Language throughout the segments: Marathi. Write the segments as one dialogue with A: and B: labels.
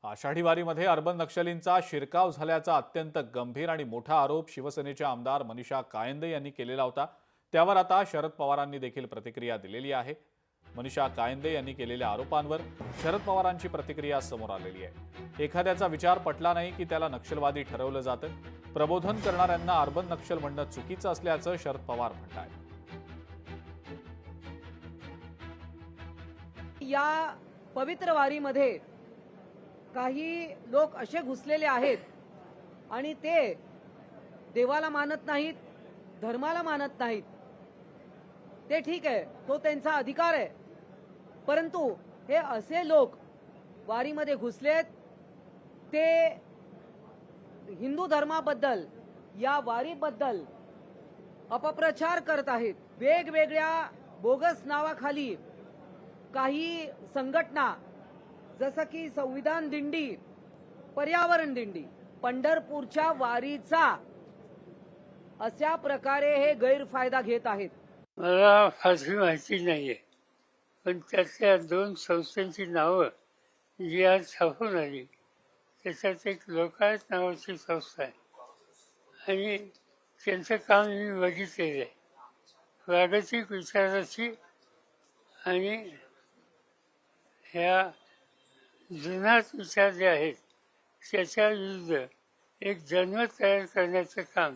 A: आषाढी वारीमध्ये अर्बन नक्षलींचा शिरकाव झाल्याचा अत्यंत गंभीर आणि मोठा आरोप शिवसेनेचे आमदार मनीषा कायंदे यांनी केलेला होता। त्यावर आता शरद पवारांनी देखील प्रतिक्रिया दिलेली आहे। मनीषा कायंदे यांनी केलेल्या आरोपांवर शरद पवारांची प्रतिक्रिया समोर आलेली आहे। एखाद्याचा विचार पटला नाही की त्याला नक्षलवादी ठरवलं जातं। प्रबोधन करणाऱ्यांना अर्बन नक्षल म्हणणं चुकीचं असल्याचं शरद पवार म्हणतात।
B: या पवित्र वारीमध्ये काही लोक असे घुसलेले आहेत आणि ते देवाला मानत नाहीत, धर्माला मानत नाहीत। ते ठीक आहे, तो त्यांचा अधिकार आहे, परंतु हे असे लोक वारीमध्ये घुसलेत, ते हिंदू धर्माबद्दल, या वारीबद्दल अपप्रचार करत आहेत। वेगवेगळ्या बोगस नावाखाली काही संघटना जसं की संविधान दिंडी, पर्यावरण दिंडी, पंढरपूरच्या वारीचा अशा प्रकारे हे गैरफायदा घेत आहेत।
C: मला फारशी माहिती नाहीये, पण त्यातल्या दोन संस्थांची नावं जी आज छापून आली त्याच्यात एक लोकायत नावाची संस्था आहे आणि त्यांचं काम मी बघितलेलं आहे। प्रागतिक विचाराची आणि ह्या जुनाट विचार जे आहेत त्याच्या विरुद्ध एक जनमत तयार करण्याचं काम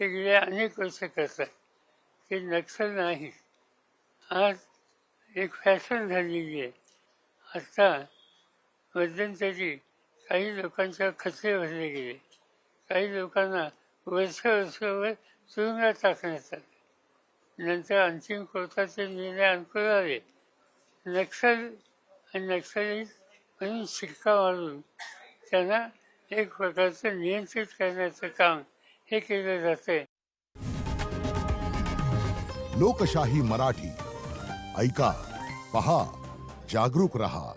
C: ते गेल्या अनेक वर्ष करतात। ते नक्षल नाही, आज एक फॅशन झालेली आहे। आता मध्यंतरी काही लोकांच्या खचले भरले गेले, काही लोकांना वर्षभर तुरुंगात टाकण्यात आले, नंतर अंतिम कोर्टाचे निर्णय अनुकूल आले। नक्षल आणि नक्षलीत म्हणून शिक्का मारून त्यांना एक प्रकारचं नियंत्रित करण्याचं काम हे केलं जातंय।
D: लोकशाही मराठी ऐका, पहा, जागरूक रहा।